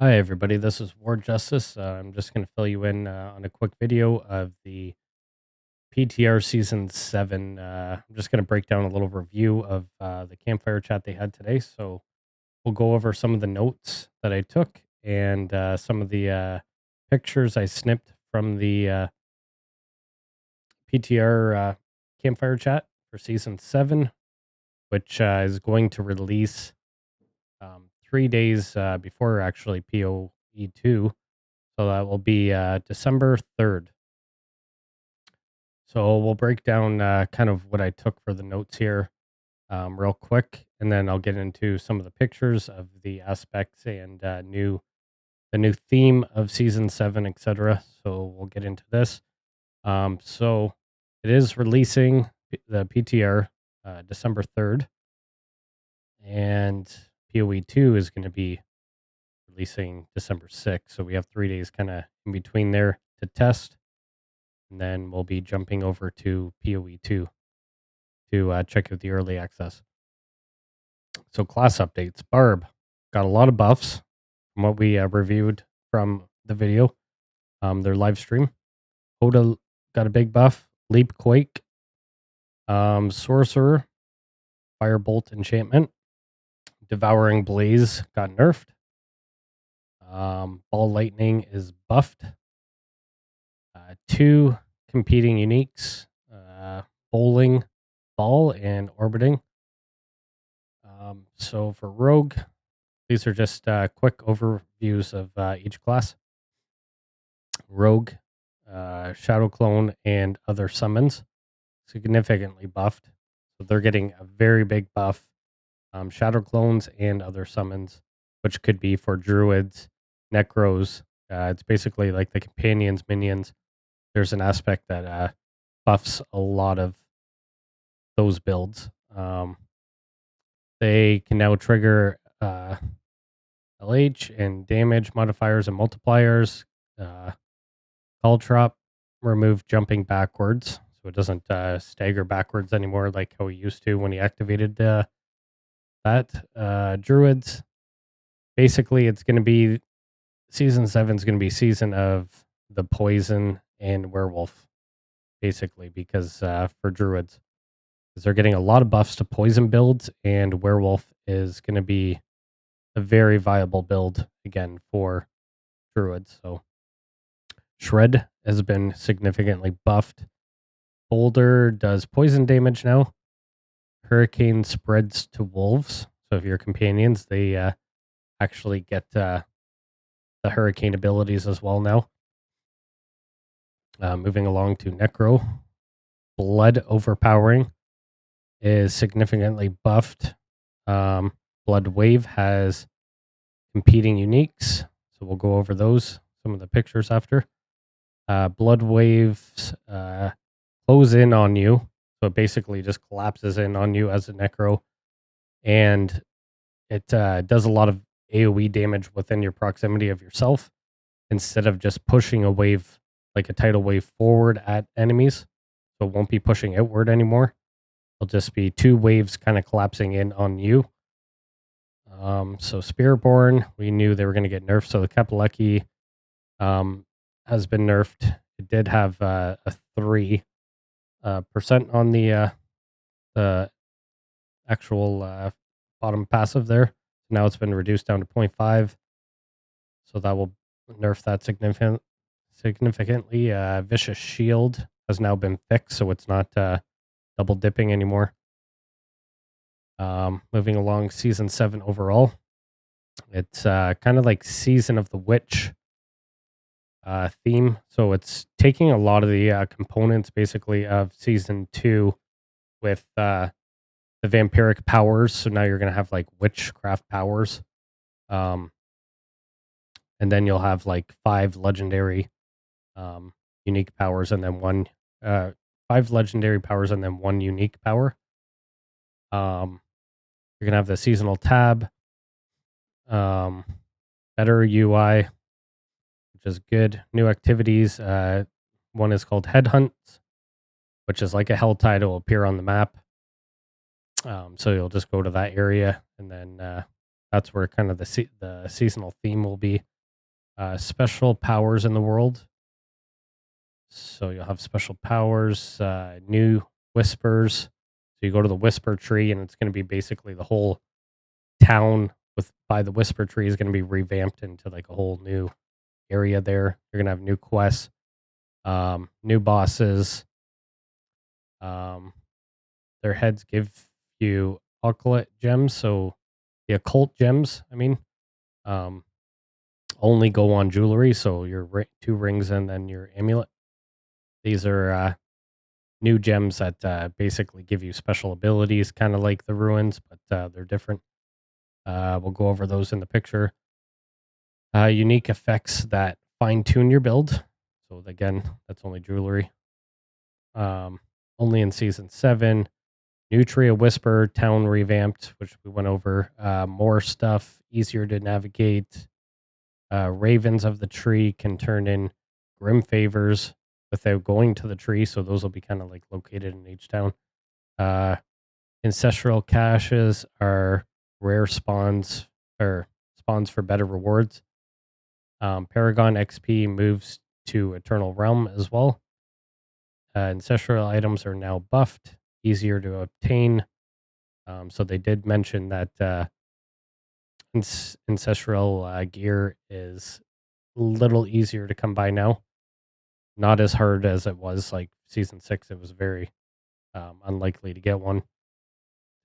Hi, everybody. This is War Justice. I'm just going to fill you in on a quick video of the PTR Season 7. I'm just going to break down a little review of the campfire chat they had today. So we'll go over some of the notes that I took and some of the pictures I snipped from the PTR campfire chat for Season 7, which is going to release 3 days before actually PoE2. So that will be December 3rd. So we'll break down kind of what I took for the notes here real quick, and then I'll get into some of the pictures of the aspects and the new theme of season 7, etc. So we'll get into this. So it is releasing the PTR December 3rd, and PoE2 is going to be releasing December 6th. So we have 3 days kind of in between there to test. And then we'll be jumping over to PoE2 to check out the early access. So class updates. Barb got a lot of buffs from what we reviewed from the video, their live stream. Hoda got a big buff. Leap Quake. Sorcerer. Firebolt enchantment. Devouring Blaze got nerfed. Ball Lightning is buffed. 2 competing uniques. Bowling Ball and Orbiting. So for Rogue, these are just quick overviews of each class. Rogue, Shadow Clone, and other summons significantly buffed. So they're getting a very big buff. Shadow Clones and other summons, which could be for Druids, Necros. It's basically like the companions, minions. There's an aspect that buffs a lot of those builds. They can now trigger LH and damage modifiers and multipliers. Call Drop, remove jumping backwards. So it doesn't stagger backwards anymore like how he used to when he activated that. Druids, basically, it's going to be season 7 is going to be season of the poison and werewolf, basically, because for Druids, because they're getting a lot of buffs to poison builds, and werewolf is going to be a very viable build again for Druids. So Shred has been significantly buffed. Boulder does poison damage now. Hurricane spreads to wolves. So if you're companions, they actually get the hurricane abilities as well now. Moving along to Necro. Blood overpowering is significantly buffed. Blood Wave has competing uniques. So we'll go over those, some of the pictures after. Blood Waves close in on you. So it basically just collapses in on you as a Necro. And it does a lot of AoE damage within your proximity of yourself instead of just pushing a wave, like a tidal wave, forward at enemies. So it won't be pushing outward anymore. It'll just be 2 waves kind of collapsing in on you. So Spiritborn, we knew they were going to get nerfed. So the Kapaleki has been nerfed. It did have a 3% on the actual bottom passive there. Now it's been reduced down to 0.5. So that will nerf that significantly. Vicious Shield has now been fixed, so it's not double dipping anymore. Moving along, season 7 overall. It's kind of like Season of the Witch theme. So it's taking a lot of the components basically of season 2 with the vampiric powers. So now you're going to have like witchcraft powers. And then you'll have like 5 legendary unique powers and then 5 legendary powers and then 1 unique power. You're going to have the seasonal tab. Better UI, which is good. New activities. One is called Headhunt, which is like a hell tide. It will appear on the map. So you'll just go to that area and then That's where kind of the seasonal theme will be. Special powers in the world. So you'll have special powers, new whispers. So you go to the whisper tree, and it's going to be basically the whole town with by the whisper tree is going to be revamped into like a whole new area there. You're going to have new quests, new bosses. Um, their heads give you occult gems. So the occult gems, I mean, um, only go on jewelry. So your two rings and then your amulet. These are new gems that basically give you special abilities, kind of like the ruins, but they're different. We'll go over those in the picture. Unique effects that fine tune your build. So again, that's only jewelry. Um, only in season 7. Nutria Whisper Town revamped, which we went over. More stuff, easier to navigate. Ravens of the tree can turn in grim favors without going to the tree, so those will be kind of like located in each town. Ancestral caches are rare spawns or spawns for better rewards. Paragon XP moves to Eternal Realm as well. Ancestral items are now buffed, easier to obtain. So they did mention that ancestral gear is a little easier to come by now. Not as hard as it was like season 6. It was very unlikely to get one.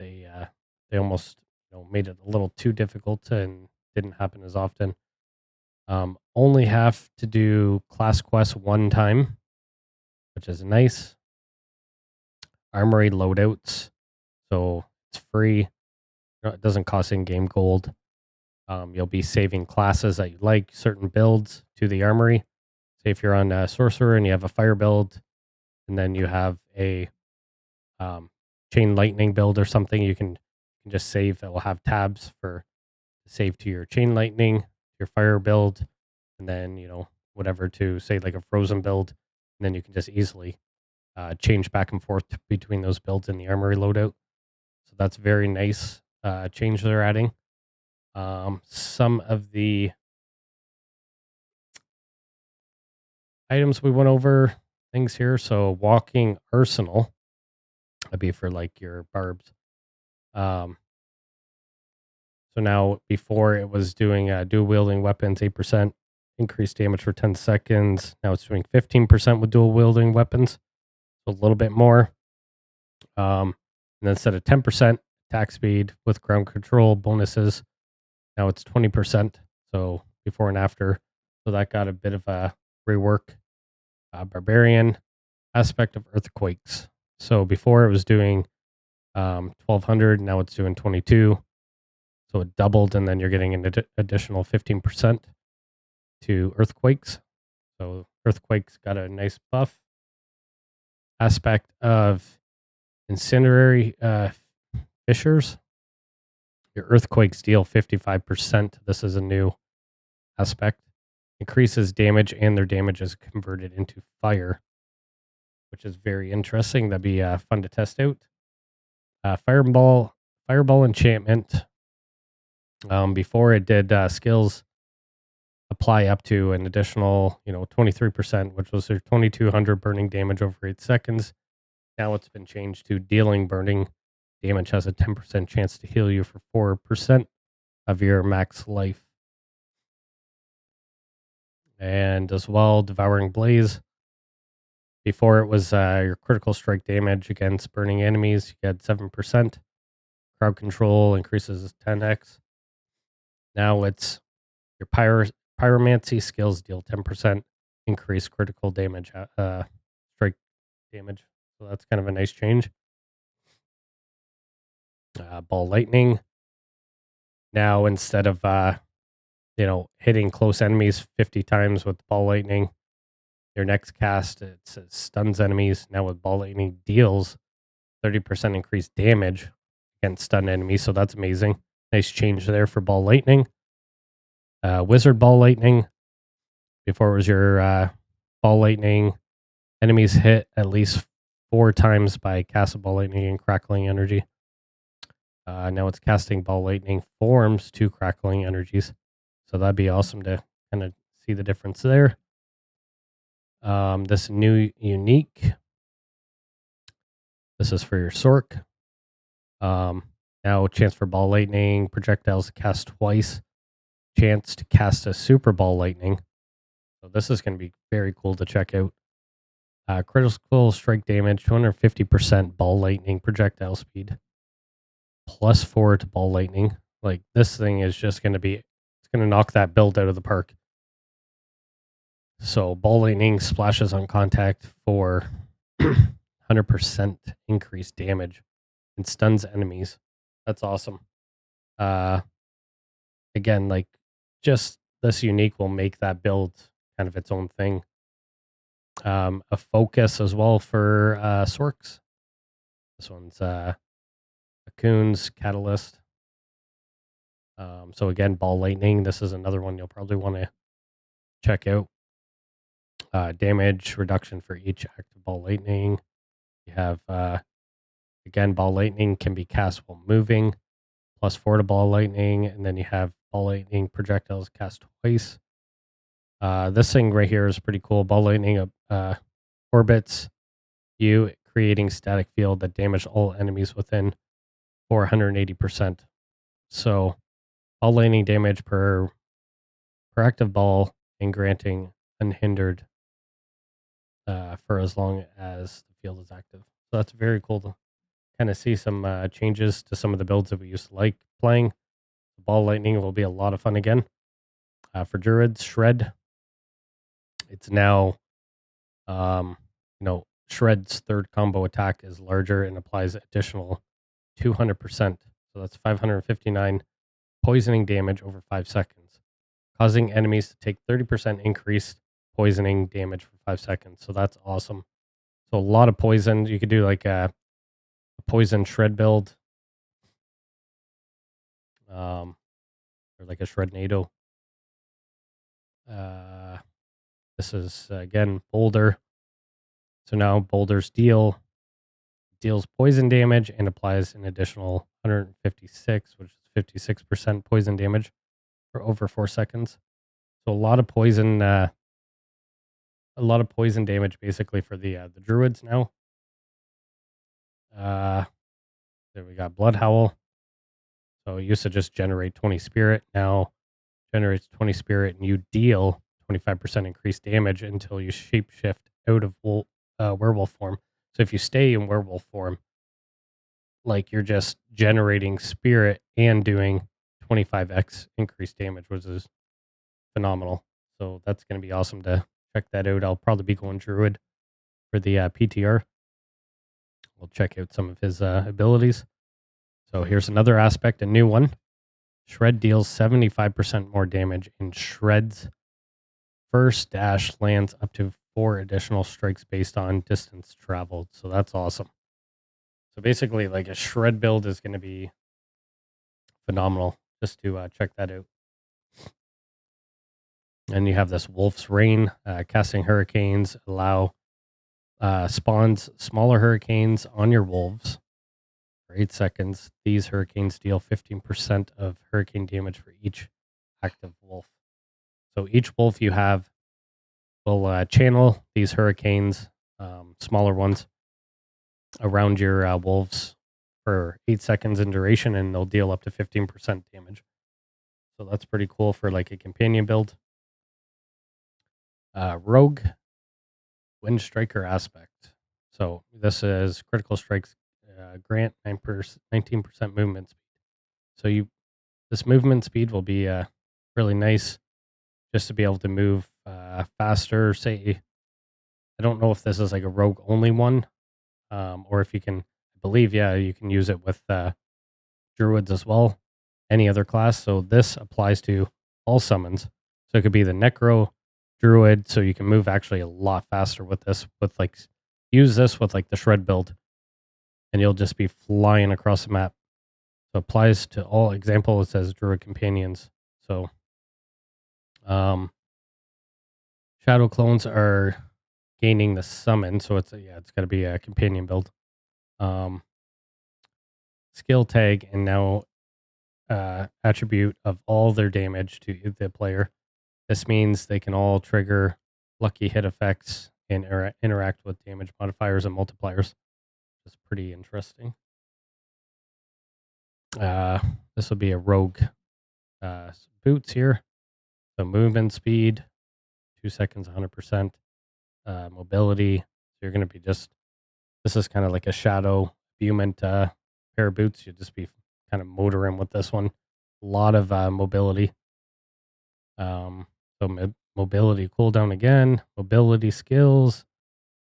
They almost made it a little too difficult and didn't happen as often. Only have to do class quests one time, which is nice. Armory loadouts, so it's free. It doesn't cost in-game gold. You'll be saving classes that you like, certain builds to the armory. Say if you're on a Sorcerer and you have a fire build, and then you have a chain lightning build or something, you can just save. It will have tabs for save to your chain lightning, your fire build, and then whatever to say like a frozen build, and then you can just easily change back and forth between those builds in the armory loadout. So that's very nice change they're adding. Some of the items we went over things here. So walking arsenal, that'd be for like your barbs. So now before it was doing dual wielding weapons 8% increased damage for 10 seconds. Now it's doing 15% with dual wielding weapons, so a little bit more. And then instead of 10% attack speed with ground control bonuses, now it's 20%. So before and after. So that got a bit of a rework. Barbarian aspect of earthquakes. So before it was doing 1200, now it's doing 22. So it doubled, and then you're getting an additional 15% to earthquakes. So earthquakes got a nice buff. Aspect of incendiary fissures. Your earthquakes deal 55%. This is a new aspect. Increases damage, and their damage is converted into fire, which is very interesting. That'd be fun to test out. Fireball enchantment. Before it did skills apply up to an additional 23%, which was their 2200 burning damage over 8 seconds. Now it's been changed to dealing burning damage has a 10% chance to heal you for 4% of your max life. And as well, devouring blaze. Before it was your critical strike damage against burning enemies, you get 7%. Crowd control increases 10x. Now it's your pyromancy skills deal 10% increased critical damage, strike damage. So that's kind of a nice change. Ball lightning. Now instead of hitting close enemies 50 times with ball lightning, your next cast it says stuns enemies. Now with ball lightning deals 30% increased damage against stun enemies. So that's amazing. Nice change there for ball lightning. Wizard ball lightning. Before it was your ball lightning. Enemies hit at least 4 times by cast ball lightning and crackling energy. Now it's casting ball lightning forms to crackling energies. So that'd be awesome to kind of see the difference there. This new unique. This is for your Sork. Now chance for ball lightning projectiles to cast twice. Chance to cast a super ball lightning. So this is going to be very cool to check out. Critical strike damage, 250% ball lightning projectile speed, +4 to ball lightning. Like this thing is just going to be, it's going to knock that build out of the park. So ball lightning splashes on contact for 100% increased damage and stuns enemies. That's awesome. Again, like just this unique will make that build kind of its own thing. A focus as well for Sorks. This one's Cocoon's Catalyst. So again, ball lightning. This is another one you'll probably want to check out. Damage reduction for each active ball lightning. You have again, ball lightning can be cast while moving, +4 to ball lightning, and then you have ball lightning projectiles cast twice. This thing right here is pretty cool. Ball lightning orbits you, creating static field that damage all enemies within 480%. So ball lightning damage per active ball and granting unhindered for as long as the field is active. So that's very cool to kind of see some changes to some of the builds that we used to like playing. Ball lightning will be a lot of fun again. For Druids, Shred. It's now, Shred's third combo attack is larger and applies additional 200%. So that's 559 poisoning damage over 5 seconds, causing enemies to take 30% increased poisoning damage for 5 seconds. So that's awesome. So a lot of poison. You could do like a poison shred build, or like a shrednado. This is again Boulder. So now Boulder's deals poison damage and applies an additional 156, which is 56% poison damage for over 4 seconds. So a lot of poison damage basically for the druids now. There we got Blood Howl. So it used to just generate 20 spirit. Now generates 20 spirit and you deal 25% increased damage until you shapeshift out of werewolf form. So if you stay in werewolf form, like you're just generating spirit and doing 25x increased damage, which is phenomenal. So that's going to be awesome to check that out. I'll probably be going Druid for the PTR. We'll check out some of his abilities. So here's another aspect, a new one. Shred deals 75% more damage in Shred's first dash lands up to 4 additional strikes based on distance traveled. So that's awesome. So basically, like a Shred build is going to be phenomenal. Just to check that out. And you have this Wolf's Rain, casting hurricanes, allow spawns smaller hurricanes on your wolves for 8 seconds. These hurricanes deal 15% of hurricane damage for each active wolf. So each wolf you have will channel these hurricanes, smaller ones, around your wolves for 8 seconds in duration, and they'll deal up to 15% damage. So that's pretty cool for like a companion build. Rogue Wind Striker aspect. So this is critical strikes grant 19% movement speed. So this movement speed will be really nice just to be able to move faster. Say, I don't know if this is like a rogue only one, or if you can, I believe, yeah, you can use it with druids as well, any other class. So this applies to all summons. So it could be the Necro Druid, so you can move actually a lot faster with this, use this with like the Shred build, and you'll just be flying across the map. So it applies to all. Example, it says Druid Companions. So Shadow Clones are gaining the summon, so it's got to be a companion build. skill tag and now attribute of all their damage to the player. This means they can all trigger lucky hit effects and interact with damage modifiers and multipliers. It's pretty interesting. This will be a rogue boots here. So movement speed, 2 seconds, 100%. Mobility. So you're going to be just, this is kind of like a shadow imbuement pair of boots. You'll just be kind of motoring with this one. A lot of mobility. So mobility cooldown again, mobility skills,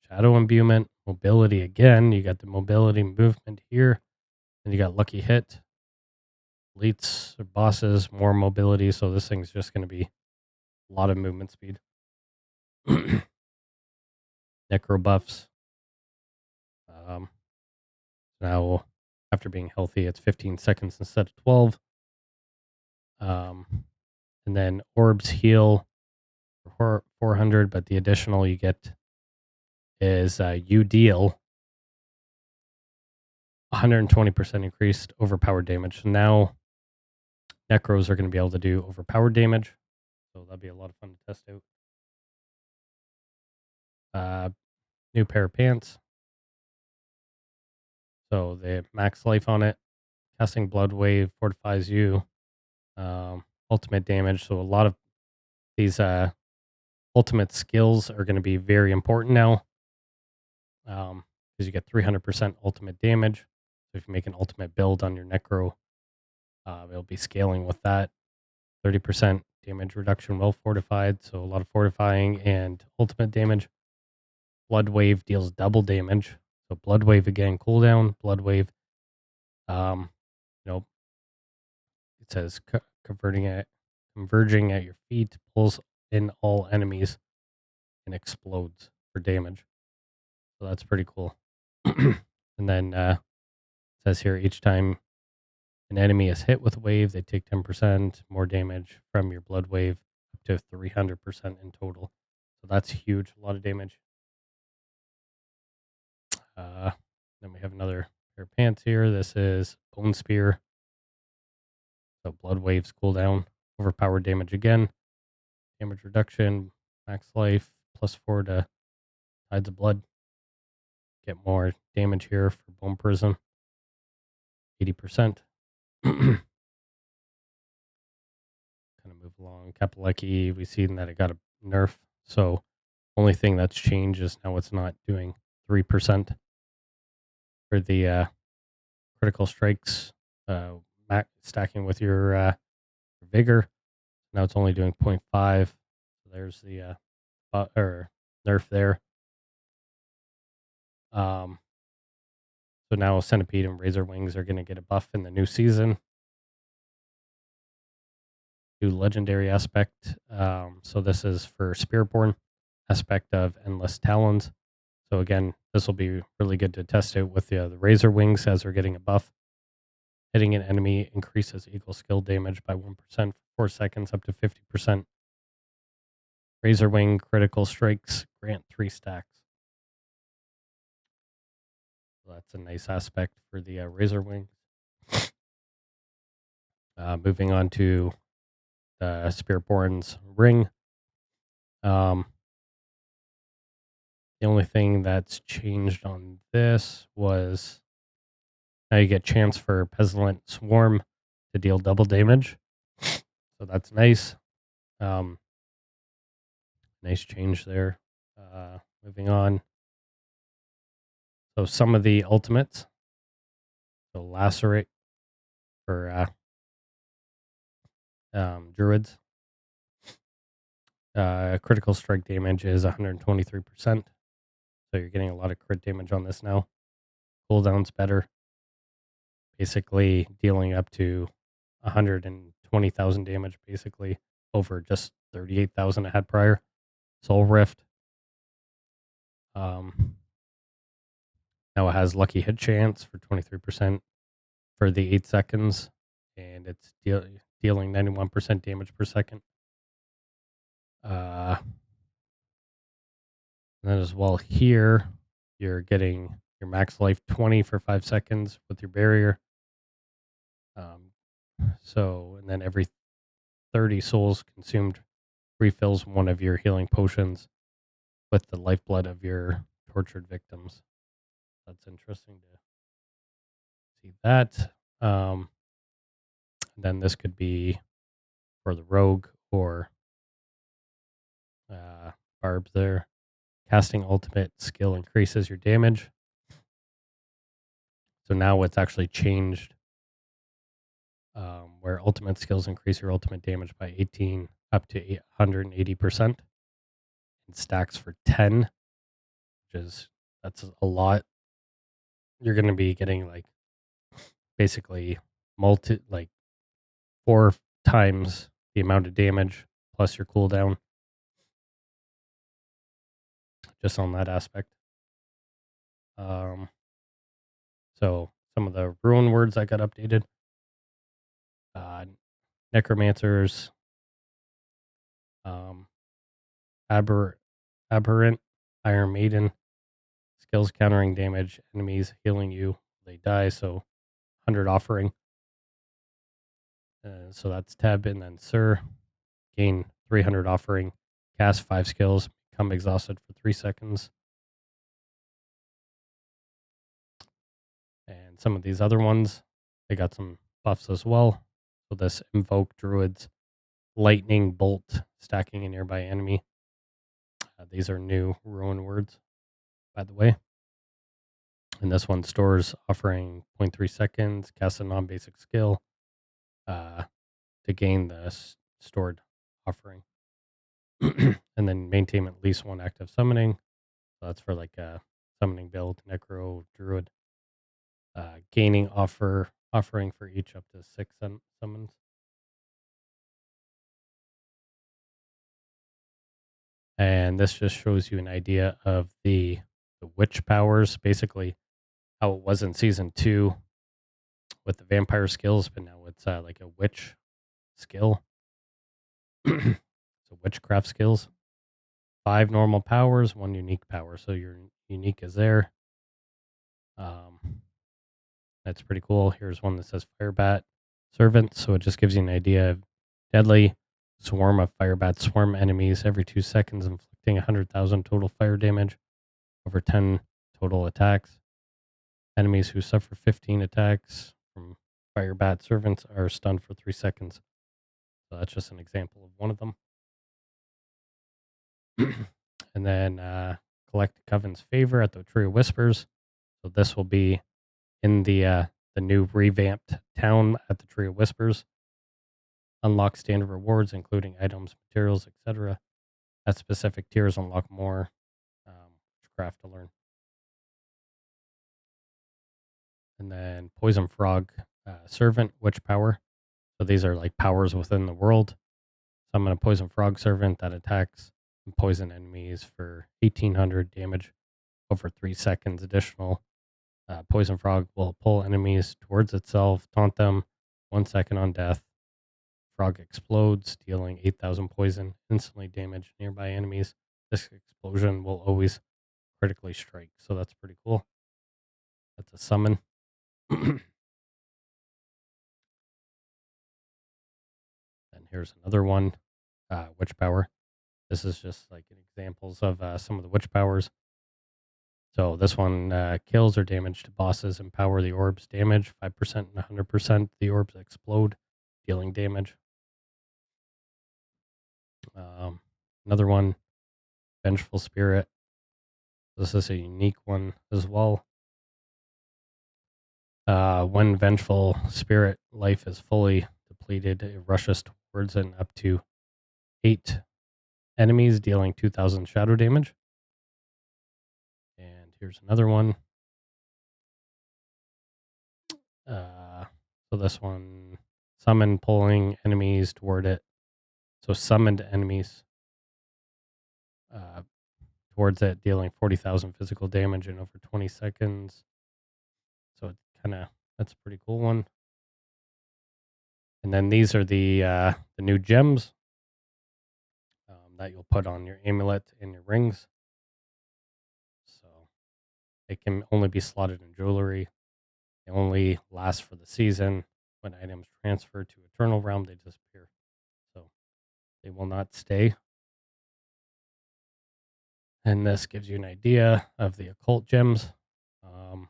shadow imbuement, mobility again. You got the mobility movement here, and you got lucky hit, elites or bosses, more mobility. So this thing's just going to be a lot of movement speed. Necro buffs. Now, after being healthy, it's 15 seconds instead of 12. And then orbs heal for 400, but the additional you get is you deal 120% increased overpowered damage. So now Necros are going to be able to do overpowered damage. So that'll be a lot of fun to test out. New pair of pants. So they have max life on it. Casting Blood Wave fortifies you. Ultimate damage. So a lot of these ultimate skills are going to be very important now. Because you get 300% ultimate damage. So if you make an ultimate build on your Necro, it'll be scaling with that. 30% damage reduction well fortified. So a lot of fortifying and ultimate damage. Blood Wave deals double damage. So Blood Wave again, cooldown. Blood Wave, you know, it says converging at your feet, pulls in all enemies, and explodes for damage. So that's pretty cool. And then it says here each time an enemy is hit with a wave, they take 10% more damage from your blood wave, up to 300% in total. So that's huge. A lot of damage. Then we have another pair of pants here. This is Bone Spear. So blood waves cooldown, overpowered damage again, damage reduction, max life, +4 to Tides of Blood. Get more damage here for Bone Prism, 80%. Kind of move along. Kapaleki, we've seen that it got a nerf. So only thing that's changed is now it's not doing 3% for the critical strikes, stacking with your vigor. Now it's only doing 0.5. So there's the or nerf there. So now Centipede and Razor Wings are going to get a buff in the new season. New legendary aspect. So this is for Spiritborn aspect of Endless Talons. So again, this will be really good to test out with the Razor Wings as they're getting a buff. Hitting an enemy increases equal skill damage by 1% for 4 seconds up to 50%. Razor Wing critical strikes grant 3 stacks. So that's a nice aspect for the Razor Wings. Moving on to the Spiritborn's ring. The only thing that's changed on this was now you get chance for Pestilent Swarm to deal double damage. So that's nice. Nice change there. Moving on. So some of the ultimates. So Lacerate for Druids. Critical strike damage is 123%. So you're getting a lot of crit damage on this now. Cooldown's better. Basically dealing up to 120,000 damage, basically over just 38,000 it had prior. Soul Rift. Now it has lucky hit chance for 23% for the 8 seconds, and it's dealing 91% damage per second. And then as well here, you're getting your max life 20 for 5 seconds with your barrier. Um, and then every 30 souls consumed refills one of your healing potions with the lifeblood of your tortured victims. That's interesting to see that. Then this could be for the rogue or barbs there. Casting ultimate skill increases your damage. So now it's actually changed where ultimate skills increase your ultimate damage by 18 up to 180%. It stacks for 10, which is that's a lot. You're going to be getting like basically like 4 times the amount of damage plus your cooldown just on that aspect. So some of the rune words that got updated. Necromancers, um, aberrant, Iron Maiden, skills countering damage, enemies healing you, they die. So 100 offering. So that's tab, and then Sir, gain 300 offering, cast 5 skills, become exhausted for 3 seconds. And some of these other ones, they got some buffs as well. So this invoke Druid's lightning bolt stacking a nearby enemy. These are new rune words, by the way. And this one stores offering 0.3 seconds, cast a non-basic skill to gain the stored offering. And then maintain at least one active summoning. So that's for like a summoning build, Necro, Druid. Gaining offering for each up to 6 summons. And this just shows you an idea of the witch powers, basically how it was in season 2 with the vampire skills, but now it's like a witch skill. So witchcraft skills. 5 normal powers, 1 unique power. So your unique is there. That's pretty cool. Here's one that says Firebat Servant. So it just gives you an idea of deadly swarm of Firebat swarm enemies every 2 seconds, inflicting 100,000 total fire damage over 10 total attacks. Enemies who suffer 15 attacks from Firebat Servants are stunned for 3 seconds. So that's just an example of one of them. And then collect Coven's favor at the Tree of Whispers. So this will be in the new revamped town at the Tree of Whispers. Unlock standard rewards, including items, materials, etc. At specific tiers, unlock more craft to learn. And then Poison Frog Servant, Witch Power. So these are like powers within the world. Summon a Poison Frog Servant that attacks and poison enemies for 1800 damage over 3 seconds. Additional Poison Frog will pull enemies towards itself, taunt them 1 second on death. Frog explodes, dealing 8,000 poison, instantly damage nearby enemies. This explosion will always critically strike. So that's pretty cool. That's a summon. And here's another one, Witch Power. This is just like examples of some of the Witch Powers. So this one kills or damage to bosses. Empower the orbs damage 5% and 100%. The orbs explode, dealing damage. Another one, Vengeful Spirit. This is a unique one as well. When Vengeful Spirit life is fully depleted, it rushes towards and up to 8 enemies, dealing 2,000 shadow damage. And here's another one. So this one, summon pulling enemies toward it. So summoned enemies towards it, dealing 40,000 physical damage in over 20 seconds. So it that's a pretty cool one. And then these are the new gems that you'll put on your amulet and your rings. So they can only be slotted in jewelry. They only last for the season. When items transfer to Eternal Realm, they disappear. So they will not stay. And this gives you an idea of the occult gems. Um,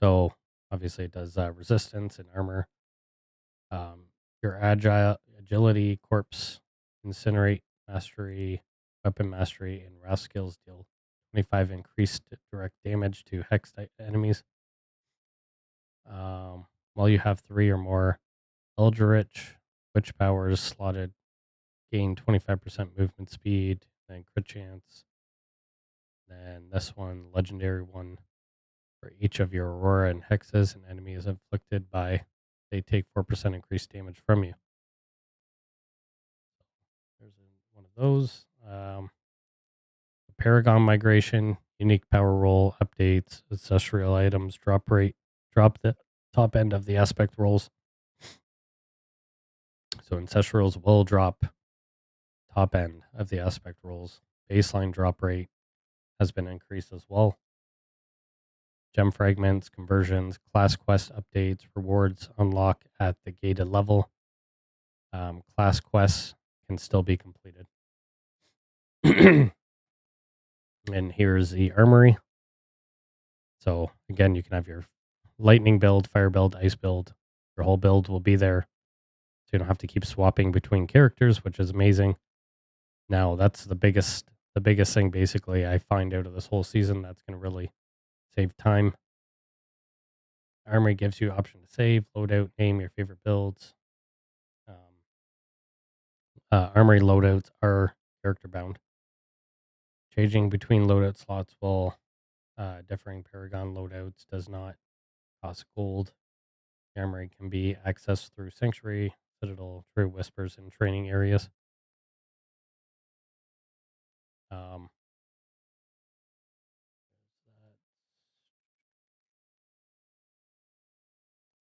so obviously it does resistance and armor. Your agility, corpse, incinerate, mastery, weapon mastery, and wrath skills deal 25 increased direct damage to hexed enemies. While you have 3 or more Eldritch Witch powers slotted, gain 25% movement speed, then crit chance. Then this one, legendary one, for each of your Aurora and Hexes and enemies inflicted by, they take 4% increased damage from you. There's one of those. Paragon migration, unique power roll updates, ancestral items, drop rate, drop the top end of the aspect rolls. So ancestrals will drop top end of the aspect rolls. Baseline drop rate has been increased as well. Gem fragments, conversions, class quest updates, rewards unlock at the gated level. Class quests can still be completed. And here's the armory. So again, you can have your lightning build, fire build, ice build. Your whole build will be there. So you don't have to keep swapping between characters, which is amazing. Now that's the biggest thing basically I find out of this whole season that's going to really save time. Armory gives you option to save, loadout, name your favorite builds. Armory loadouts are character bound. Changing between loadout slots will differing Paragon loadouts does not cost gold. The armory can be accessed through Sanctuary, Citadel, True Whispers, and training areas. Um,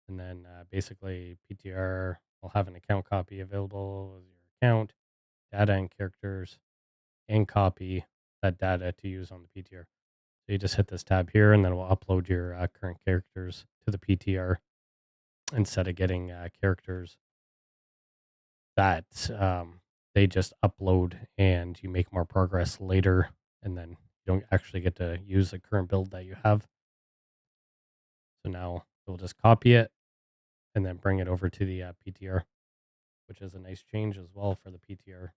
and then basically PTR will have an account copy available with your account, data and characters, and copy that data to use on the PTR. So you just hit this tab here, and then we'll upload your current characters to the PTR instead of getting characters that they just upload and you make more progress later, and then you don't actually get to use the current build that you have. So now we'll just copy it and then bring it over to the PTR, which is a nice change as well for the PTR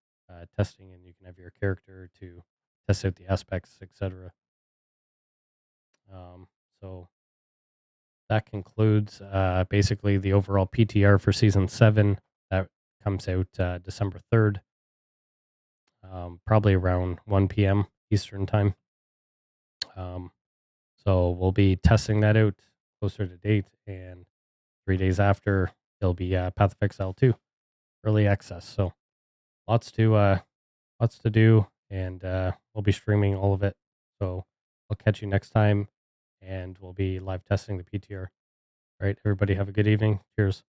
testing, and you can have your character to test out the aspects, etc. So that concludes basically the overall PTR for season 7. That comes out December 3rd, probably around 1 p.m. Eastern time. So we'll be testing that out closer to date, and 3 days after, it'll be Path of Exile 2 early access. So lots to do, and we'll be streaming all of it. So I'll catch you next time, and we'll be live testing the PTR. All right, everybody, have a good evening. Cheers.